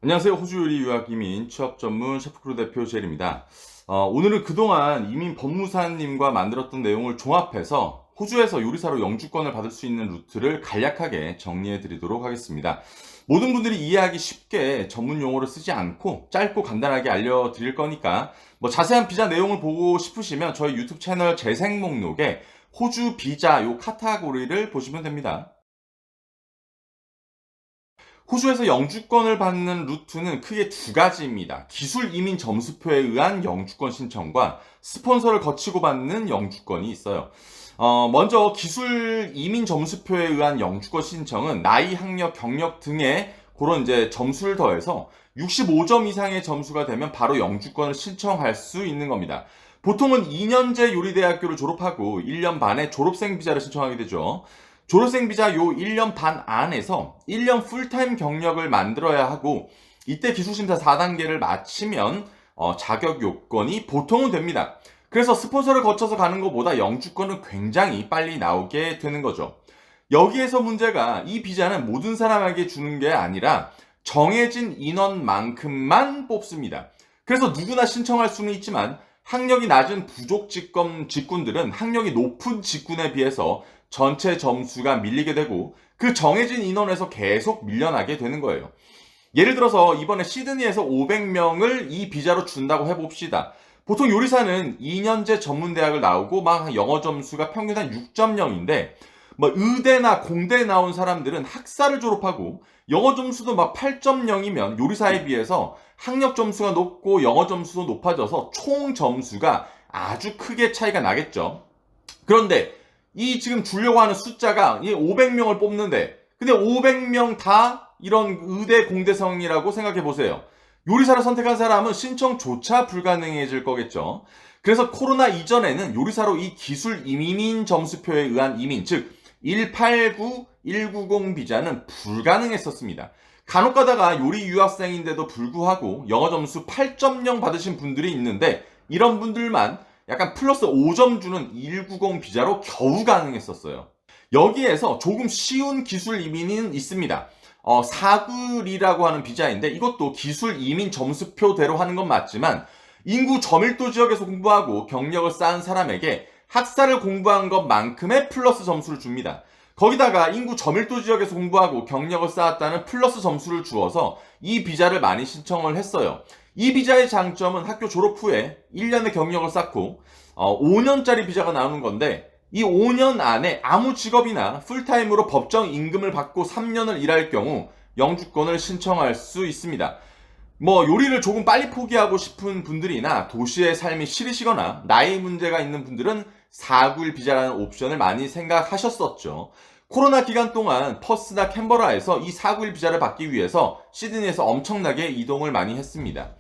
안녕하세요. 호주 요리 유학 이민 취업 전문 셰프크루 대표 젤입니다. 오늘은 그동안 이민 법무사님과 만들었던 내용을 종합해서 호주에서 요리사로 영주권을 받을 수 있는 루트를 간략하게 정리해 드리도록 하겠습니다. 모든 분들이 이해하기 쉽게 전문 용어를 쓰지 않고 짧고 간단하게 알려드릴 거니까 자세한 비자 내용을 보고 싶으시면 저희 유튜브 채널 재생 목록에 호주 비자 요 카테고리를 보시면 됩니다. 호주에서 영주권을 받는 루트는 크게 두 가지입니다. 기술 이민 점수표에 의한 영주권 신청과 스폰서를 거치고 받는 영주권이 있어요. 먼저 기술 이민 점수표에 의한 영주권 신청은 나이, 학력, 경력 등의 그런 이제 점수를 더해서 65점 이상의 점수가 되면 바로 영주권을 신청할 수 있는 겁니다. 보통은 2년제 요리대학교를 졸업하고 1년 반의 졸업생 비자를 신청하게 되죠. 졸업생 비자 요 1년 반 안에서 1년 풀타임 경력을 만들어야 하고 이때 기술심사 4단계를 마치면 자격 요건이 보통은 됩니다. 그래서 스폰서를 거쳐서 가는 것보다 영주권은 굉장히 빨리 나오게 되는 거죠. 여기에서 문제가 이 비자는 모든 사람에게 주는 게 아니라 정해진 인원만큼만 뽑습니다. 그래서 누구나 신청할 수는 있지만 학력이 낮은 부족 직군들은 학력이 높은 직군에 비해서 전체 점수가 밀리게 되고 그 정해진 인원에서 계속 밀려나게 되는 거예요. 예를 들어서 이번에 시드니에서 500명을 이 비자로 준다고 해봅시다. 보통 요리사는 2년제 전문대학을 나오고 막 영어 점수가 평균 한 6.0인데 의대나 공대 나온 사람들은 학사를 졸업하고 영어 점수도 막 8.0이면 요리사에 비해서 학력 점수가 높고 영어 점수도 높아져서 총 점수가 아주 크게 차이가 나겠죠. 그런데 이 지금 주려고 하는 숫자가 500명을 뽑는데 근데 500명 다 이런 의대 공대생이라고 생각해 보세요. 요리사를 선택한 사람은 신청조차 불가능해질 거겠죠. 그래서 코로나 이전에는 요리사로 이 기술 이민 점수표에 의한 이민, 즉 189, 190 비자는 불가능했었습니다. 간혹 가다가 요리 유학생인데도 불구하고 영어 점수 8.0 받으신 분들이 있는데 이런 분들만 약간 플러스 5점 주는 190 비자로 겨우 가능했었어요. 여기에서 조금 쉬운 기술 이민은 있습니다. 사글이라고 하는 비자인데 이것도 기술 이민 점수표대로 하는 건 맞지만 인구 저밀도 지역에서 공부하고 경력을 쌓은 사람에게 학사를 공부한 것만큼의 플러스 점수를 줍니다. 거기다가 인구 저밀도 지역에서 공부하고 경력을 쌓았다는 플러스 점수를 주어서 이 비자를 많이 신청을 했어요. 이 비자의 장점은 학교 졸업 후에 1년의 경력을 쌓고 5년짜리 비자가 나오는 건데 이 5년 안에 아무 직업이나 풀타임으로 법정 임금을 받고 3년을 일할 경우 영주권을 신청할 수 있습니다. 요리를 조금 빨리 포기하고 싶은 분들이나 도시의 삶이 싫으시거나 나이 문제가 있는 분들은 491 비자라는 옵션을 많이 생각하셨었죠. 코로나 기간 동안 퍼스나 캔버라에서 이 491 비자를 받기 위해서 시드니에서 엄청나게 이동을 많이 했습니다.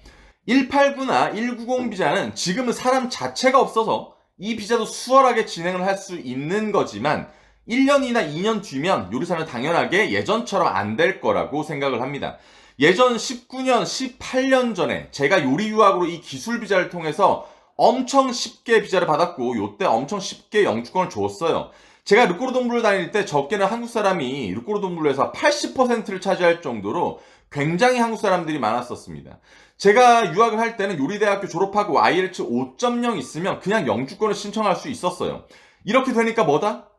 189나 190 비자는 지금은 사람 자체가 없어서 이 비자도 수월하게 진행을 할 수 있는 거지만 1년이나 2년 뒤면 요리사는 당연하게 예전처럼 안 될 거라고 생각을 합니다. 예전 19년, 18년 전에 제가 요리 유학으로 이 기술 비자를 통해서 엄청 쉽게 비자를 받았고 요때 엄청 쉽게 영주권을 줬어요. 제가 르꼬르 동부를 다닐 때 적게는 한국 사람이 르꼬르 동부에서 80%를 차지할 정도로 굉장히 한국 사람들이 많았었습니다. 제가 유학을 할 때는 요리대학교 졸업하고 IELTS 5.0 있으면 그냥 영주권을 신청할 수 있었어요. 이렇게 되니까 뭐다?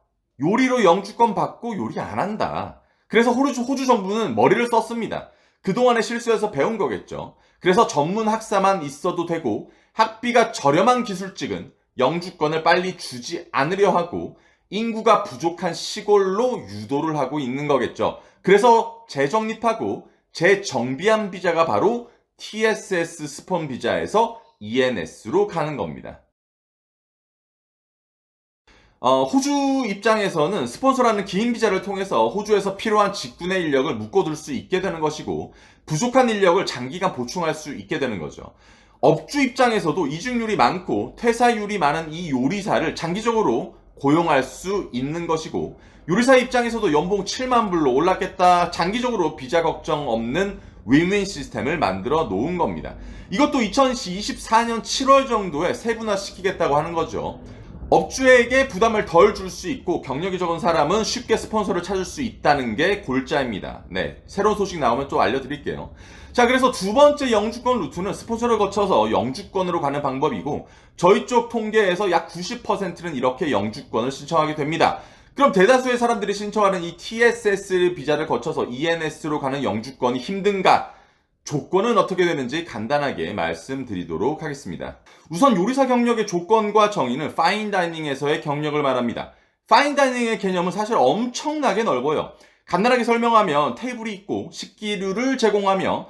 요리로 영주권 받고 요리 안 한다. 그래서 호주 정부는 머리를 썼습니다. 그동안의 실수에서 배운 거겠죠. 그래서 전문 학사만 있어도 되고 학비가 저렴한 기술직은 영주권을 빨리 주지 않으려 하고 인구가 부족한 시골로 유도를 하고 있는 거겠죠. 그래서 재정립하고 재정비한 비자가 바로 TSS 스폰 비자에서 ENS로 가는 겁니다. 호주 입장에서는 스폰서라는 긴 비자를 통해서 호주에서 필요한 직군의 인력을 묶어둘 수 있게 되는 것이고 부족한 인력을 장기간 보충할 수 있게 되는 거죠. 업주 입장에서도 이직률이 많고 퇴사율이 많은 이 요리사를 장기적으로 고용할 수 있는 것이고 요리사 입장에서도 연봉 7만 불로 올랐겠다 장기적으로 비자 걱정 없는 윈윈 시스템을 만들어 놓은 겁니다. 이것도 2024년 7월 정도에 세분화시키겠다고 하는 거죠. 업주에게 부담을 덜 줄 수 있고 경력이 적은 사람은 쉽게 스폰서를 찾을 수 있다는 게 골자입니다. 네, 새로운 소식 나오면 또 알려드릴게요. 자, 그래서 두 번째 영주권 루트는 스폰서를 거쳐서 영주권으로 가는 방법이고 저희 쪽 통계에서 약 90%는 이렇게 영주권을 신청하게 됩니다. 그럼 대다수의 사람들이 신청하는 이 TSS 비자를 거쳐서 ENS로 가는 영주권이 힘든가? 조건은 어떻게 되는지 간단하게 말씀드리도록 하겠습니다. 우선 요리사 경력의 조건과 정의는 파인다이닝에서의 경력을 말합니다. 파인다이닝의 개념은 사실 엄청나게 넓어요. 간단하게 설명하면 테이블이 있고 식기류를 제공하며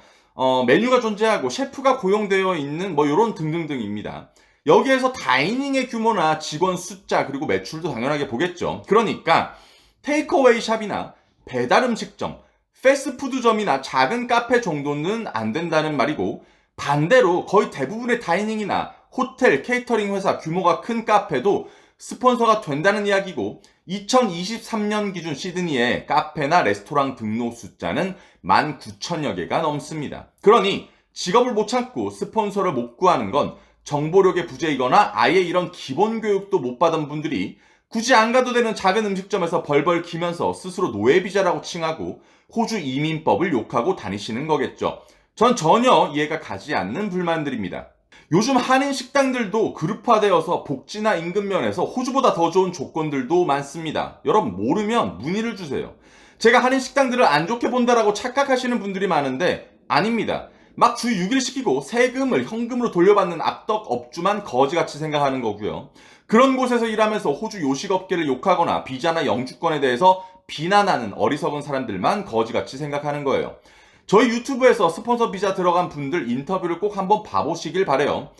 메뉴가 존재하고 셰프가 고용되어 있는 뭐 이런 등등등입니다. 여기에서 다이닝의 규모나 직원 숫자 그리고 매출도 당연하게 보겠죠. 그러니까 테이크어웨이 샵이나 배달 음식점, 패스트푸드점이나 작은 카페 정도는 안 된다는 말이고 반대로 거의 대부분의 다이닝이나 호텔, 케이터링 회사 규모가 큰 카페도 스폰서가 된다는 이야기고 2023년 기준 시드니의 카페나 레스토랑 등록 숫자는 19,000여 개가 넘습니다. 그러니 직업을 못 찾고 스폰서를 못 구하는 건 정보력의 부재이거나 아예 이런 기본 교육도 못 받은 분들이 굳이 안 가도 되는 작은 음식점에서 벌벌 기면서 스스로 노예비자라고 칭하고 호주 이민법을 욕하고 다니시는 거겠죠. 전 전혀 이해가 가지 않는 불만들입니다. 요즘 한인 식당들도 그룹화되어서 복지나 임금 면에서 호주보다 더 좋은 조건들도 많습니다. 여러분 모르면 문의를 주세요. 제가 한인 식당들을 안 좋게 본다라고 착각하시는 분들이 많은데 아닙니다. 막 주 6일 시키고 세금을 현금으로 돌려받는 악덕 업주만 거지같이 생각하는 거고요. 그런 곳에서 일하면서 호주 요식업계를 욕하거나 비자나 영주권에 대해서 비난하는 어리석은 사람들만 거지같이 생각하는 거예요. 저희 유튜브에서 스폰서 비자 들어간 분들 인터뷰를 꼭 한번 봐보시길 바래요.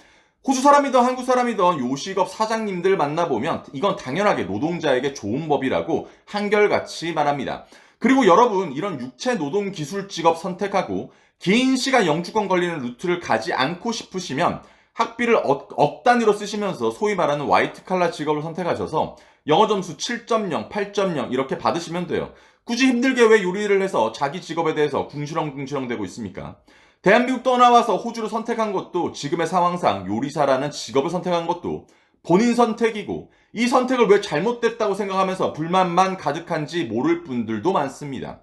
호주 사람이든 한국 사람이든 요식업 사장님들 만나보면 이건 당연하게 노동자에게 좋은 법이라고 한결같이 말합니다. 그리고 여러분 이런 육체 노동 기술 직업 선택하고 긴 시간 영주권 걸리는 루트를 가지 않고 싶으시면 학비를 억 단위로 쓰시면서 소위 말하는 화이트 칼라 직업을 선택하셔서 영어 점수 7.0, 8.0 이렇게 받으시면 돼요. 굳이 힘들게 왜 요리를 해서 자기 직업에 대해서 궁시렁궁시렁 대고 있습니까? 대한민국 떠나와서 호주를 선택한 것도 지금의 상황상 요리사라는 직업을 선택한 것도 본인 선택이고 이 선택을 왜 잘못됐다고 생각하면서 불만만 가득한지 모를 분들도 많습니다.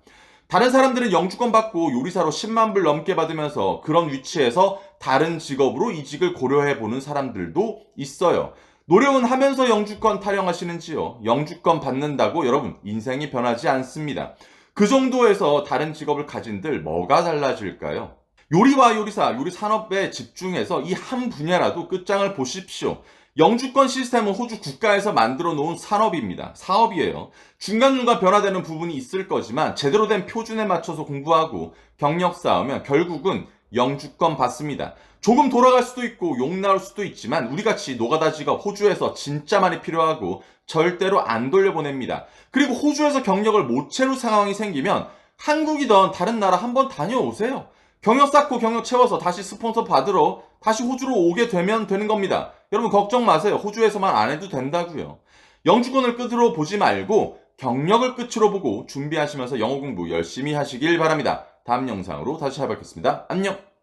다른 사람들은 영주권 받고 요리사로 10만 불 넘게 받으면서 그런 위치에서 다른 직업으로 이직을 고려해보는 사람들도 있어요. 노력은 하면서 영주권 타령하시는지요? 영주권 받는다고 여러분 인생이 변하지 않습니다. 그 정도에서 다른 직업을 가진들 뭐가 달라질까요? 요리와 요리사, 요리 산업에 집중해서 이 한 분야라도 끝장을 보십시오. 영주권 시스템은 호주 국가에서 만들어 놓은 산업입니다. 사업이에요. 중간중간 변화되는 부분이 있을 거지만 제대로 된 표준에 맞춰서 공부하고 경력 쌓으면 결국은 영주권 받습니다. 조금 돌아갈 수도 있고 욕 나올 수도 있지만 우리같이 노가다 직업 호주에서 진짜 많이 필요하고 절대로 안 돌려보냅니다. 그리고 호주에서 경력을 못 채울 상황이 생기면 한국이든 다른 나라 한번 다녀오세요. 경력 쌓고 경력 채워서 다시 스폰서 받으러 다시 호주로 오게 되면 되는 겁니다. 여러분 걱정 마세요. 호주에서만 안 해도 된다고요. 영주권을 끝으로 보지 말고 경력을 끝으로 보고 준비하시면서 영어 공부 열심히 하시길 바랍니다. 다음 영상으로 다시 찾아뵙겠습니다. 안녕.